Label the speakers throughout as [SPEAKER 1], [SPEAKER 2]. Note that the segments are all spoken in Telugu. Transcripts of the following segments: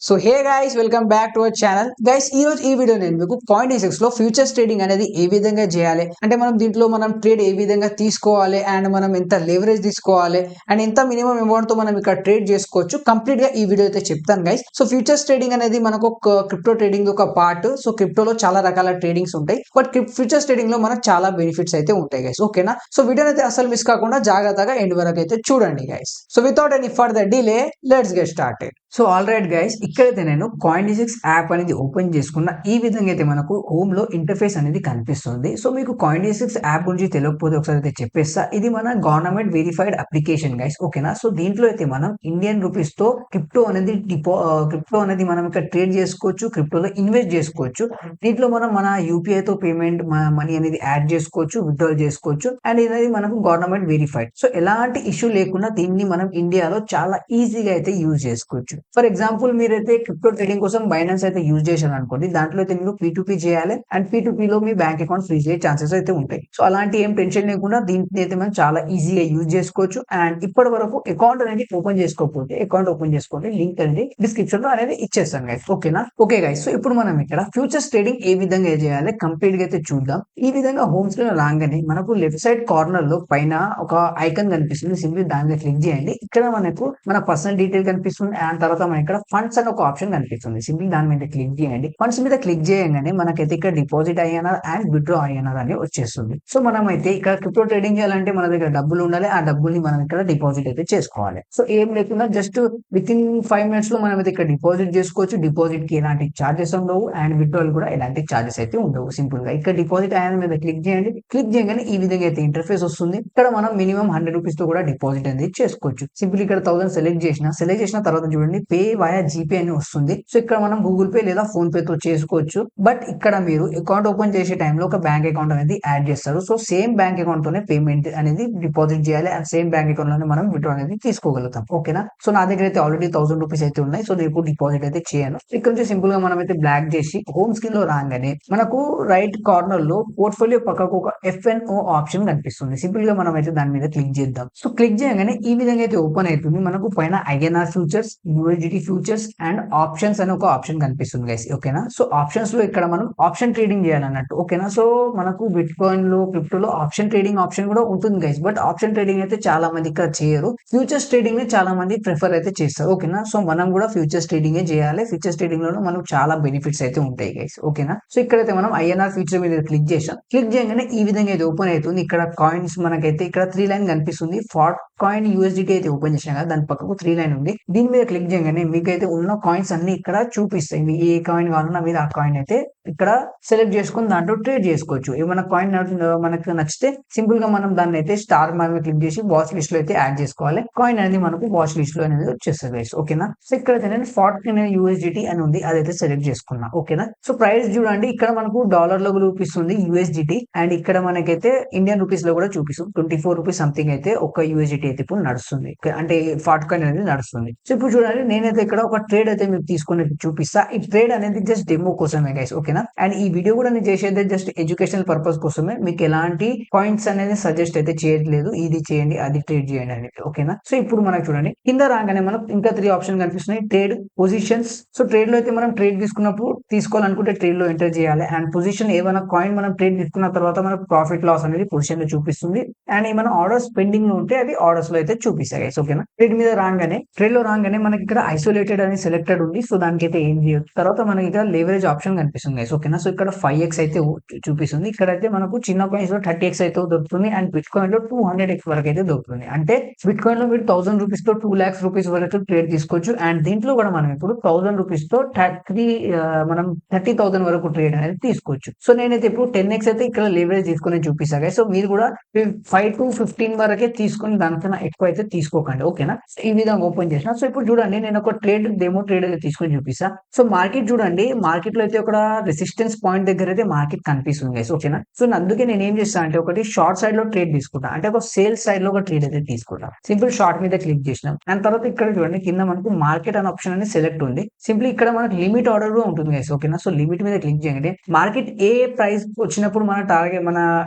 [SPEAKER 1] So hey guys welcome back to our channel guys ఈ రోజు ఈ వీడియో నేను మీకు Coin26 లో ఫ్యూచర్స్ ట్రేడింగ్ అనేది ఏ విధంగా చేయాలి అంటే మనం ట్రేడ్ ఏ విధంగా తీసుకోవాలి అండ్ మనం ఎంత లెవరేజ్ తీసుకోవాలి అండ్ ఎంత మినిమం అమౌంట్ తో మనం ఇక్కడ ట్రేడ్ చేసుకోవచ్చు కంప్లీట్ గా ఈ వీడియో అయితే చెప్తాను గైస్. సో ఫ్యూచర్స్ ట్రేడింగ్ అనేది మనకు క్రిప్టో ట్రేడింగ్ ఒక పార్ట్. సో క్రిప్టోలో చాలా రకాల ట్రేడింగ్స్ ఉంటాయి బట్ ఫ్యూచర్స్ ట్రేడింగ్ లో మనకు చాలా బెనిఫిట్స్ అయితే ఉంటాయి గైస్. ఓకేనా, సో వీడియోని అయితే అసలు మిస్ కాకుండా జాగ్రత్తగా ఎండ్ వరకు అయితే చూడండి guys. So without any further delay let's get started. So all right guys, ఇక్కడైతే నేను Coin26 యాప్ అనేది ఓపెన్ చేసుకున్న ఈ విధంగా అయితే మనకు హోమ్ లో ఇంటర్ఫేస్ అనేది కనిపిస్తుంది. సో మీకు Coin26 యాప్ గురించి తెలియకపోతే ఒకసారి అయితే చెప్పేస్తా. ఇది మన గవర్నమెంట్ వెరిఫైడ్ అప్లికేషన్ గైస్. ఓకేనా, సో దీంట్లో అయితే మనం ఇండియన్ రూపీస్ తో క్రిప్టో అనేది మనం ఇక్కడ ట్రేడ్ చేసుకోవచ్చు, క్రిప్టోలో ఇన్వెస్ట్ చేసుకోవచ్చు. దీంట్లో మనం మన యూపీఐ తో పేమెంట్ మనీ అనేది యాడ్ చేసుకోవచ్చు, విత్డ్రాల్ చేసుకోవచ్చు అండ్ ఇది మనకు గవర్నమెంట్ వెరిఫైడ్. సో ఎలాంటి ఇష్యూ లేకుండా దీన్ని మనం ఇండియాలో చాలా ఈజీగా అయితే యూజ్ చేసుకోవచ్చు. ఫర్ ఎగ్జాంపుల్ మీరైతే క్రిప్టో ట్రేడింగ్ కోసం బైనాన్స్ అయితే యూజ్ చేశారు అనుకోండి, దాంట్లో అయితే మీరు P2P చేయాలి అండ్ P2P లో మీ బ్యాంక్ అకౌంట్ ఫ్రీజ్ అయ్యే ఛాన్సెస్ అయితే ఉంటాయి. సో అలాంటి ఏం టెన్షన్ లేకుండా దీన్ని అయితే మనం చాలా ఈజీగా యూజ్ చేసుకోవచ్చు. అండ్ ఇప్పటి వరకు అకౌంట్ అనేది ఓపెన్ చేసుకోకపోతే అకౌంట్ ఓపెన్ చేసుకోండి, లింక్ అనేది డిస్క్రిప్షన్ లో అనేది ఇచ్చేస్తాను గైస్. ఓకేనా, ఓకే గైస్. సో ఇప్పుడు మనం ఇక్కడ ఫ్యూచర్స్ ట్రేడింగ్ ఏ విధంగా చేయాలి కంప్లీట్ గా అయితే చూద్దాం. ఈ విధంగా హోమ్ స్క్రీన్ రాగానే మనకు లెఫ్ట్ సైడ్ కార్నర్ లో పైన ఒక ఐకాన్ కనిపిస్తుంది, సింపుల్ దాని మీద క్లిక్ చేయండి. ఇక్కడ మనకు మన పర్సనల్ డీటెయిల్ కనిపిస్తుంది అండ్ తర్వాత మనకి ఇక్కడ ఫండ్స్ అని ఒక ఆప్షన్ కనిపిస్తుంది, సింపుల్ దాని మీద క్లిక్ చేయండి. ఫండ్స్ మీద క్లిక్ చేయగానే మనకైతే ఇక్కడ డిపాజిట్ అయ్యానార్ అండ్ విత్డ్రా అయ్యానార్ అని వచ్చేస్తుంది. సో మనం అయితే ఇక్కడ క్రిప్టో ట్రేడింగ్ చేయాలంటే మన దగ్గర డబ్బులు ఉండాలి, ఆ డబ్బుల్ని మనం ఇక్కడ డిపాజిట్ అయితే చేసుకోవాలి. సో ఏం లేకుండా జస్ట్ విత్ ఇన్ 5 minutes లో మనం అయితే ఇక్కడ డిపాజిట్ చేసుకోవచ్చు. డిపాజిట్ కి ఎలాంటి చార్జెస్ ఉండవు అండ్ విత్డ్రాల్ కూడా ఎలాంటి చార్జెస్ అయితే ఉండవు. సింపుల్ గా ఇక్కడ డిపాజిట్ అయ్యాన మీద క్లిక్ చేయండి. క్లిక్ చేయగానే ఈ విధంగా అయితే ఇంటర్ఫేస్ వస్తుంది. ఇక్కడ మనం మినిమం 100 రూపీస్ తో కూడా డిపాజిట్ అనేది చేసుకోవచ్చు. సింపుల్ ఇక్కడ 1000 సెలెక్ట్ చేసిన తర్వాత చూడండి పే వయా జీపే అని వస్తుంది. సో ఇక్కడ మనం గూగుల్ పే లేదా ఫోన్ పే తో చేసుకోవచ్చు. బట్ ఇక్కడ మీరు అకౌంట్ ఓపెన్ చేసే టైంలో ఒక బ్యాంక్ అకౌంట్ అనేది యాడ్ చేస్తారు. సో సేమ్ బ్యాంక్ అకౌంట్ తోనే పేమెంట్ అనేది డిపాజిట్ చేయాలి అండ్ సేమ్ బ్యాంక్ అకౌంట్ లోనే మనం విత్డ్రా అనేది తీసుకోగలుగుతాం. ఓకేనా, సో నా దగ్గర అయితే ఆల్రెడీ 1000 రూపీస్ అయితే ఉన్నాయి. సో నేను డిపాజిట్ అయితే చేయను. ఇక్కడ నుంచి సింపుల్ గా మనం అయితే బ్లాక్ చేసి హోమ్ స్క్రీన్ లో రాగానే మనకు రైట్ కార్నర్ లో పోర్ట్ఫోలియో పక్కకు ఒక FNO ఆప్షన్ కనిపిస్తుంది. సింపుల్ గా మనం అయితే దాని మీద క్లిక్ చేద్దాం. సో క్లిక్ చేయగానే ఈ విధంగా అయితే ఓపెన్ అవుతుంది. మనకు పైన INR futures, USDT futures and options అని ఒక ఆప్షన్ కనిపిస్తుంది గైస్. ఓకేనా, సో ఆప్షన్స్ లో ఇక్కడ మనం ఆప్షన్ ట్రేడింగ్ చేయాలన్నట్టు. ఓకేనా, సో మనకు బిట్ కాయిన్ లో క్రిప్టోలో ఆప్షన్ ట్రేడింగ్ ఆప్షన్ కూడా ఉంటుంది గైస్. బట్ ఆప్షన్ ట్రేడింగ్ అయితే చాలా మంది ఇక్కడ చేయరు. ఫ్యూచర్స్ ట్రేడింగ్ ని చాలా మంది ప్రిఫర్ అయితే చేస్తారు. ఓకేనా, సో మనం కూడా ఫ్యూచర్స్ ట్రేడింగ్ చేయాలి. ఫ్యూచర్స్ ట్రేడింగ్ లో మనకు చాలా బెనిఫిట్స్ అయితే ఉంటాయి గైస్. ఓకేనా, సో ఇక్కడైతే మనం INR ఫ్యూచర్ మీద క్లిక్ చేసాం. క్లిక్ చేయగానే ఈ విధంగా అయితే ఓపెన్ అవుతుంది. ఇక్కడ కాయిన్స్ మనకైతే ఇక్కడ 3 లైన్ కనిపిస్తుంది. ఫాట్ కాయిన్ USDT అయితే ఓపెన్ చేసాం కదా, దాని పక్కకు 3 లైన్ ఉంది. దీని మీద క్లిక్ చేయగానే మీకైతే ఉన్న కాయిన్స్ అన్ని ఇక్కడ చూపిస్తాయి. మీ ఏ కాయిన్ కావాలన్నా మీరు ఆ కాయిన్ అయితే ఇక్కడ సెలెక్ట్ చేసుకుని దాంట్లో ట్రేడ్ చేసుకోవచ్చు. ఏమైనా కాయిన్ మనకు నచ్చితే సింపుల్ గా మనం దాన్ని అయితే స్టార్ మీద క్లిక్ చేసి వాచ్ లిస్ట్ లో అయితే యాడ్ చేసుకోవాలి. కాయిన్ అనేది మనకు వాచ్ లిస్ట్ లో అనేది వచ్చేస్తుంది గైస్. ఓకేనా, సో ఇక్కడైతే నేను 40 USDT అని ఉంది, అదైతే సెలెక్ట్ చేసుకున్నా. ఓకేనా, సో ప్రైస్ చూడండి ఇక్కడ మనకు డాలర్ లో చూపిస్తుంది USDT అండ్ ఇక్కడ మనకైతే ఇండియన్ రూపీస్ లో కూడా చూపిస్తుంది. 24 రూపీస్ సంథింగ్ అయితే ఒక USDT అయితే ఇప్పుడు నడుస్తుంది, అంటే 40 కాయిన్ అనేది నడుస్తుంది. సో ఇప్పుడు చూడండి నేనైతే ఇక్కడ ఒక ట్రేడ్ అయితే మీకు తీసుకుని చూపిస్తా. ఈ ట్రేడ్ అనేది జస్ట్ డెమో కోసమే గైస్. ఓకేనా, అండ్ ఈ వీడియో కూడా నేను చేసేది జస్ట్ ఎడ్యుకేషనల్ పర్పస్ కోసమే. మీకు ఎలాంటి పాయింట్స్ అనేది సజెస్ట్ అయితే చేయట్లేదు, ఇది చేయండి అది ట్రేడ్ చేయండి అనేది. ఓకేనా, సో ఇప్పుడు మనకు చూడండి కింద రాగానే మనకు ఇంకా 3 ఆప్షన్ కనిపిస్తున్నాయి. Trade, positions. సో ట్రేడ్ లో అయితే మనం ట్రేడ్ తీసుకున్నప్పుడు తీసుకోవాలనుకుంటే ట్రేడ్ లో ఎంటర్ చేయాలి అండ్ పొజిషన్ ఏమైనా కాయిన్ మనం ట్రేడ్ తీసుకున్న తర్వాత మనకు ప్రాఫిట్ లాస్ అనేది పొజిషన్ లో చూపిస్తుంది అండ్ ఏమైనా ఆర్డర్స్ పెండింగ్ లో ఉంటే అది ఆర్డర్స్ లో అయితే చూపిస్తాయి గైస్. ఓకేనా, ట్రేడ్ మీద రాగానే ట్రేడ్ లో రాగానే మనకి ఇక్కడ ఐసోలేటెడ్ అని సెలెక్టెడ్ ఉంది. సో దానికైతే ఏం చేయొచ్చు. తర్వాత మనకి ఇక్కడ లేవరేజ్ ఆప్షన్ కనిపిస్తుంది గైస్. ఓకేనా, సో ఇక్కడ 5x అయితే చూపిస్తుంది. ఇక్కడైతే మనకు చిన్న కాయిన్స్ లో 30x అయితే దొరుకుతుంది అండ్ బిట్ కాయిన్ లో 200x వరకు అయితే దొరుకుతుంది. అంటే బిట్ కాయిన్ లో మీరు 1000 రూపీస్ తో 2 lakhs రూపీస్ వరకు ట్రేడ్ తీసుకోవచ్చు అండ్ దీంట్లో కూడా మనం ఇప్పుడు 1000 రూపీస్ తో మనం 30,000 వరకు ట్రేడ్ అనేది తీసుకోవచ్చు. సో నేనైతే ఇప్పుడు 10x అయితే ఇక్కడ లేవరేజ్ తీసుకుని చూపిస్తా గైస్. సో మీరు కూడా 5 to 15 వరకే తీసుకుని దానికన్నా ఎక్కువ అయితే తీసుకోకండి. ఓకేనా, ఈ విధంగా ఓపెన్ చేసిన. సో ఇప్పుడు చూడండి నేను ఒక డెమో ట్రేడ్ అయితే తీసుకొని చూపిస్తా. సో మార్కెట్ చూడండి, మార్కెట్ లో అయితే ఒక రెసిస్టెన్స్ పాయింట్ దగ్గర అయితే మార్కెట్ కనిపిస్తుంది గైస్. ఓకేనా. సో అందుకే నేను ఏం చేస్తాను అంటే ఒకటి షార్ట్ సైడ్ లో ట్రేడ్ తీసుకుంటా, అంటే ఒక సేల్ సైడ్ లో ఒక ట్రేడ్ అయితే తీసుకుంటా. సింపుల్ షార్ట్ మీద క్లిక్ చేసినాం అండ్ తర్వాత ఇక్కడ చూడండి కింద మనకు మార్కెట్ అనే ఆప్షన్ అనేది సెలెక్ట్ ఉంది. సింపుల్ ఇక్కడ మనకు లిమిట్ ఆర్డర్ కూడా ఉంటుంది గైస్. ఓకేనా. సో లిమిట్ మీద క్లిక్ చేయండి. మార్కెట్ ఏ ప్రైస్ వచ్చినప్పుడు మన టార్గెట్ మన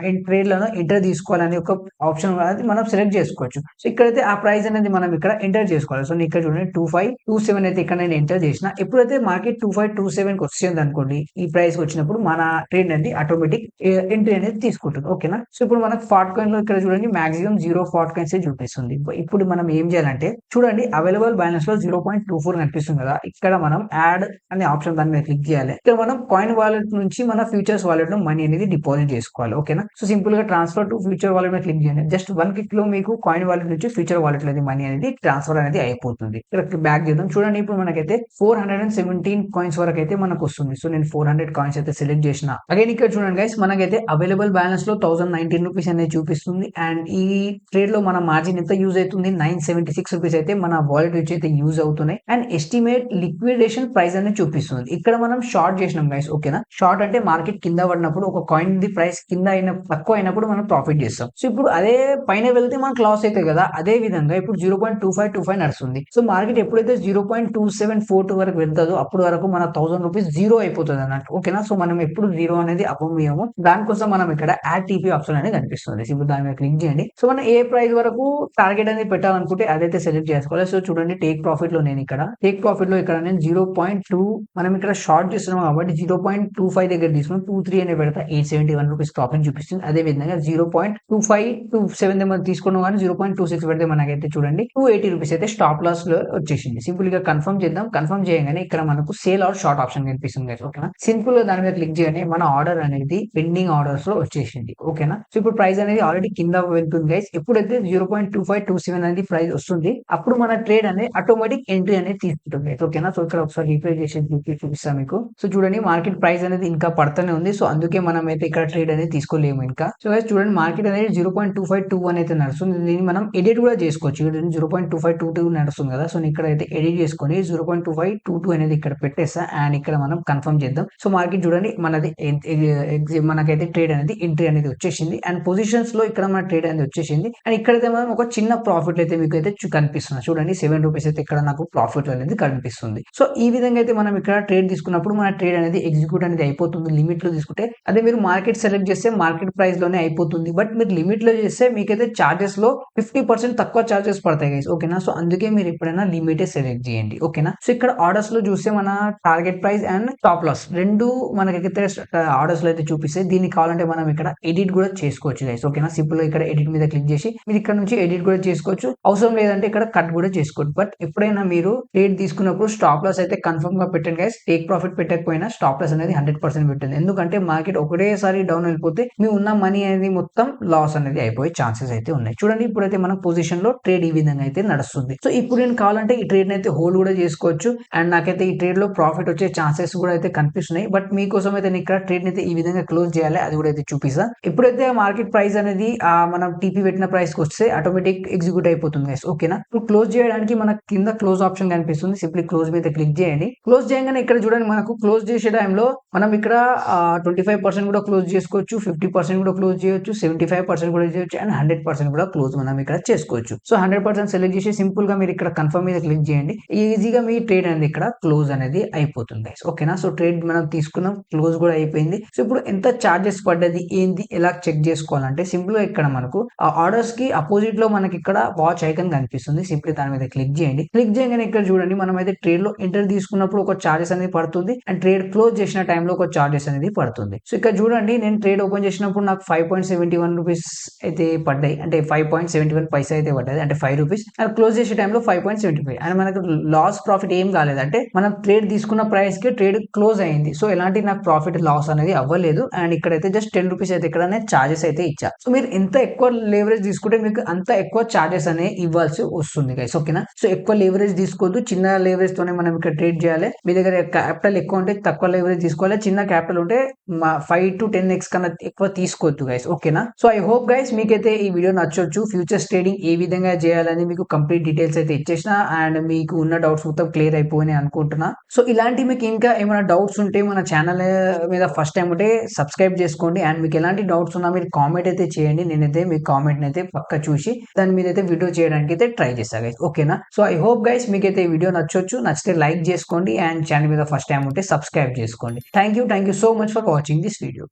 [SPEAKER 1] ట్రేడ్ లలో ఎంటర్ తీసుకోవాలని ఒక ఆప్షన్ అనేది మనం సెలెక్ట్ చేసుకోవచ్చు. సో ఇక్కడైతే ఆ ప్రైస్ అనేది మనం ఇక్కడ ఎంటర్ చేసుకోవాలి. సో ఇక్కడ చూడండి 2527 అయితే ఇక్కడ నేను ఎంటర్ చేసిన. ఎప్పుడైతే మార్కెట్ 2527 కి వచ్చింది అనుకోండి, ఈ ప్రైస్ వచ్చినప్పుడు మన ట్రేడ్ అనేది ఆటోమేటిక్ ఎంట్రీ అనేది తీసుకుంటుంది. ఓకేనా. సో ఇప్పుడు మనకు ఫాట్ కాయిన్ లో ఇక్కడ చూడండి మాక్సిమం 0 ఫాట్ కాయిన్స్ చూపిస్తుంది. ఇప్పుడు మనం ఏం చేయాలంటే చూడండి అవైలబుల్ బ్యాలెన్స్ లో 0.24 కనిపిస్తుంది కదా, ఇక్కడ మనం యాడ్ అనే ఆప్షన్ దాని మీద క్లిక్ చేయాలి. ఇక్కడ మనం కాయిన్ వాలెట్ నుంచి మన ఫ్యూచర్స్ వాలెట్ లో మనీ అనేది డిపాజిట్ చేసుకోవాలి. ఓకేనా. సో సింపుల్ గా ట్రాన్స్ఫర్ టు ఫ్యూచర్ వాలెట్ మీద క్లిక్ చేయండి. జస్ట్ 1 క్లిక్ లో మీకు కాయిన్ వాలెట్ నుంచి ఫ్యూచర్ వాలెట్ లో మనీ అనేది ట్రాన్స్ఫర్ అనేది అయిపోతుంది. ఇక్కడ బ్యాక్ చేద్దాం. చూడండి ఇప్పుడు మనకైతే 417 కాయిన్స్ వరకు అయితే మనకు వస్తుంది. సో నేను 400 కాయిన్స్ అయితే సెలెక్ట్ చేసిన. అగైన్ ఇక్కడ చూడండి గైస్ మనకైతే అవైలబుల్ బ్యాలెన్స్ లో 1019 రూపీస్ అనేది చూపిస్తుంది. అండ్ ఈ ట్రేడ్ లో మన మార్జిన్ ఎంత యూజ్ అవుతుంది, 976 రూపీస్ అయితే మన వాలెట్ నుంచి అయితే యూజ్ అవుతున్నాయి. అండ్ ఎస్టిమేట్ లిక్విడేషన్ ప్రైస్ అనేది చూపిస్తుంది. ఇక్కడ మనం షార్ట్ చేసినాం గైస్. ఓకేనా. షార్ట్ అంటే మార్కెట్ కింద పడినప్పుడు ఒక కాయిన్ ది ప్రైస్ కింద తక్కువ అయినప్పుడు మనం ప్రాఫిట్ చేస్తాం. సో ఇప్పుడు అదే పైన వెళ్తే మనకు లాస్ అవుతాయి కదా, అదే విధంగా ఇప్పుడు 0.2525 నడుస్తుంది. సో మార్కెట్ ఎప్పుడైతే 0.2742 వరకు వెళ్తుందో అప్పుడు వరకు మన 1000 రూపీస్ జీరో అయిపోతుంది అన్నట్టు. ఓకేనా. సో మనం ఎప్పుడు జీరో అనేది అవ్వము. దానికోసం మనం ఇక్కడ యాడ్ టీపీ ఆప్షన్ అనేది కనిపిస్తుంది. ఇప్పుడు దాని మీద క్లిక్ చేయండి. సో మనం ఏ ప్రైస్ వరకు టార్గెట్ అనేది పెట్టాలనుకుంటే అదైతే సెలెక్ట్ చేసుకోవాలి. సో చూడండి టేక్ ప్రాఫిట్ లో నేను ఇక్కడ నేను 0.2 మనం ఇక్కడ షార్ట్ చేస్తున్నాం కాబట్టి 0.25 దగ్గర తీసుకుని 23 అనే పెడతా 871 రూపీస్ ప్రాఫిట్ చూపిస్తుంది. అదే విధంగా 0.2527 మనం తీసుకున్నాం కానీ 0.26 పెడితే మనకైతే చూడండి 280 రూపీస్ అయితే స్టాప్ లాస్ లో వచ్చేసింది. సింపుల్ గా కన్ఫర్మ్ చేద్దాం. కన్ఫర్మ్ చేయగానే ఇక్కడ మనకు సేల్ ఆర్ షార్ట్ ఆప్షన్ కనిపిస్తుంది. ఓకేనా. సింపుల్ గా దాని మీద క్లిక్ చేయగానే మన ఆర్డర్ అనేది పెండింగ్ ఆర్డర్స్ లో వచ్చేసింది. ఓకేనా. సో ఇప్పుడు ప్రైస్ అనేది ఆల్రెడీ కింద వెళ్తుంది గైస్. ఎప్పుడైతే 0.2527 అనేది ప్రైస్ వస్తుంది అప్పుడు మన ట్రేడ్ అనేది ఆటోమేటిక్ ఎంట్రీ అనేది తీసుకుంటుంది. ఓకేనా. సో ఇక్కడ ఒకసారి రిప్లై చేసి చూపిస్తాను మీకు. సో చూడండి మార్కెట్ ప్రైస్ అనేది ఇంకా పడుతూనే ఉంది. సో అందుకే మనం అయితే ఇక్కడ ట్రేడ్ అనేది తీసుకోలేము ఇంకా. సో గైస్ చూడండి మార్కెట్ అనేది 0.252 అయితే నడుస్తుంది. దీన్ని మనం ఎడిట్ కూడా చేసుకోవచ్చు. 0.2522 నడుస్తుంది కదా. సో ఇక్కడ అయితే ఎడిట్ చేసుకొని 0.2522 అనేది ఇక్కడ పెట్టేస్తా అండ్ ఇక్కడ మనం కన్ఫర్మ్ చేద్దాం. సో మార్కెట్ చూడండి మనకైతే ట్రేడ్ అనేది ఎంట్రీ అనేది వచ్చేసింది. అండ్ పొజిషన్స్ లో ఇక్కడ మన ట్రేడ్ అనేది వచ్చేసింది. అండ్ ఇక్కడైతే మనం ఒక చిన్న ప్రాఫిట్ అయితే మీకు అయితే కనిపిస్తుంది. చూడండి 7 రూపీస్ అయితే ఇక్కడ నాకు ప్రాఫిట్ అనేది కనిపిస్తుంది. సో ఈ విధంగా అయితే మనం ఇక్కడ ట్రేడ్ తీసుకున్నప్పుడు మన ట్రేడ్ అనేది ఎగ్జిక్యూట్ అనేది అయిపోతుంది. లిమిట్ లో తీసుకుంటే అదే మీరు మార్కెట్ సెలెక్ట్ చేస్తే మార్కెట్ ప్రైస్ లోనే అయిపోతుంది. బట్ మీరు లిమిట్ లో చేస్తే మీకైతే చార్జెస్ లో 50% తక్కువ చార్జెస్ పడతాయి గైస్. ఓకేనా. సో అందుకే మీరు ఎప్పుడైనా లిమిటే సెలెక్ట్ చేయండి. ఓకేనా. సో ఇక్కడ ఆర్డర్స్ లో చూస్తే మన target price and stop loss రెండు మనకైతే ఆర్డర్స్ లో అయితే చూపిస్తాయి. దీన్ని కావాలంటే మనం ఇక్కడ ఎడిట్ కూడా చేసుకోవచ్చు గైస్. ఓకేనా. సింపుల్ గా ఇక్కడ ఎడిట్ మీద క్లిక్ చేసి మీరు ఇక్కడ నుంచి ఎడిట్ కూడా చేసుకోవచ్చు. అవసరం లేదంటే ఇక్కడ కట్ కూడా చేసుకోవచ్చు. బట్ ఎప్పుడైనా మీరు ట్రేడ్ తీసుకున్నప్పుడు స్టాప్ లాస్ అయితే కన్ఫర్మ్ గా పెట్టండి గైస్. టేక్ ప్రాఫిట్ పెట్టకపోయినా స్టాప్ లాస్ అనేది 100% పెట్టండి. ఎందుకంటే మార్కెట్ ఒకటేసారి డౌన్ వెళ్ళిపోతే మీ ఉన్న మనీ అనేది మొత్తం లాస్ అనేది అయిపోయే ఛాన్సెస్ అయితే ఉన్నాయి. చూడండి ఇప్పుడైతే మన పొజిషన్ లో ట్రేడ్ ఈ విధంగా అయితే నడుస్తుంది. సో ఇప్పుడు నేను కావాలంటే ఈ ట్రేడ్ అయితే హోల్డ్ కూడా చేసుకోవచ్చు. అండ్ నాకైతే ఈ ట్రేడ్ లో ప్రాఫిట్ వచ్చే ఛాన్సెస్ కూడా అయితే కనిపిస్తున్నాయి. బట్ మీకోసం అయితే నేను ఇక్కడ ట్రేడ్ అయితే ఈ విధంగా క్లోజ్ చేయాలి అది కూడా అయితే చూపిస్తా. ఎప్పుడైతే మార్కెట్ ప్రైస్ అనేది మనం టీపీ పెట్టిన ప్రైస్ కి వస్తే ఆటోమేటిక్ ఎగ్జిక్యూట్ అయిపోతుంది గైస్. ఓకేనా. ఇప్పుడు క్లోజ్ చేయడానికి మనకు కింద క్లోజ్ ఆప్షన్ కనిపిస్తుంది. సింప్లీ క్లోజ్ మీద క్లిక్ చేయండి. క్లోజ్ చేయగానే ఇక్కడ చూడండి మనకు క్లోజ్ చేసే టైంలో మనం ఇక్కడ 25% కూడా క్లోజ్ చేసుకోవచ్చు, 50% కూడా క్లోజ్ చేయొచ్చు, 75% కూడా చేయొచ్చు అండ్ 100% కూడా క్లోజ్ మనం ఇక్కడ చేసుకోవచ్చు. సో 100% సెలెక్ట్ చేసి సింపుల్ గా మీరు ఇక్కడ కన్ఫర్మ్ మీద క్లిక్ చేయండి. ఈజీగా మీ ట్రేడ్ అనేది ఇక్కడ క్లోజ్ అనేది అయిపోతుంది గైస్. ఓకేనా. సో ట్రేడ్ మనం తీసుకున్నాం, క్లోజ్ కూడా అయిపోయింది. సో ఇప్పుడు ఎంత చార్జెస్ పడ్డది ఏంది ఎలా చెక్ చేసుకోవాలంటే సింపుల్ గా ఇక్కడ మనకు ఆ ఆర్డర్స్ కి అపోజిట్ లో మనకి ఇక్కడ వాచ్ ఐకాన్ కనిపిస్తుంది. సింప్లీ దాని మీద క్లిక్ చేయండి. క్లిక్ చేయగానే ఇక్కడ చూడండి మనం అయితే ట్రేడ్ లో ఎంటర్ తీసుకున్నప్పుడు ఒక చార్జెస్ అనేది పడుతుంది అండ్ ట్రేడ్ క్లోజ్ చేసిన టైంలో ఒక చార్జెస్ అనేది పడుతుంది. సో ఇక్కడ చూడండి నేను ట్రేడ్ ఓపెన్ చేసినప్పుడు నాకు 5.71 రూపీస్ అయితే పడ్డాయి. అంటే 5.71 పైసా అయితే పడ్డది, అంటే 5 రూపీస్. అండ్ క్లోజ్ చేసే టైంలో 5.75 అండ్ మనకు లాస్ ప్రాఫిట్ ఏం కాలేదు. అంటే మనం ట్రేడ్ తీసుకున్న ప్రైస్ కి ట్రేడ్ క్లోజ్ అయింది. సో ఎలాంటి నాకు ప్రాఫిట్ లాస్ అనేది అవ్వలేదు. అండ్ ఇక్కడైతే జస్ట్ 10 రూపీస్ అయితే ఇక్కడ చార్జెస్ అయితే ఇచ్చా. సో మీరు ఎంత ఎక్కువ లేవరేజ్ తీసుకుంటే మీకు అంత ఎక్కువ చార్జెస్ అనేవి ఇవ్వాల్సి వస్తుంది గైస్. ఓకేనా. సో ఎక్కువ లేవరేజ్ తీసుకోవద్దు. చిన్న లేవరేజ్ తోనే మనం ఇక్కడ ట్రేడ్ చేయాలి. మీ దగ్గర క్యాపిటల్ ఎక్కువ ఉంటే తక్కువ లేవరేజ్ తీసుకోవాలి. చిన్న క్యాపిటల్ ఉంటే 5 to 10x కన్నా ఎక్కువ తీసుకోవద్దు గైస్. ఓకేనా. సో ఐ హోప్ గైస్ మీకైతే ఈ వీడియో నచ్చొచ్చు. ఫ్యూచర్స్ ట్రేడింగ్ ఏ విధంగా చేయాలని మీకు కంప్లీట్ డీటెయిల్స్ అయితే ఇచ్చేసిన అండ్ మీకు ఉన్న డౌట్స్ మొత్తం క్లియర్ అయిపోయి అనుకుంటున్నా. సో ఇలాంటి మీకు ఇంకా ఏమైనా డౌట్స్ ఉంటే మన ఛానల్ మీద ఫస్ట్ టైం ఉంటే సబ్స్క్రైబ్ చేసుకోండి. అండ్ మీకు ఎలాంటి డౌట్స్ ఉన్నా మీరు కామెంట్ అయితే చేయండి. నేనైతే మీ కామెంట్ అయితే పక్కా చూసి దాని మీద అయితే వీడియో చేయడానికి అయితే ట్రై చేస్తా గైస్. ఓకేనా? సో ఐ హోప్ గైస్ మీకైతే ఈ వీడియో నచ్చొచ్చు. నచ్చితే లైక్ చేసుకోండి అండ్ ఛానల్ మీద ఫస్ట్ టైం ఉంటే సబ్స్క్రైబ్ చేసుకోండి. Thank you so much for watching this video.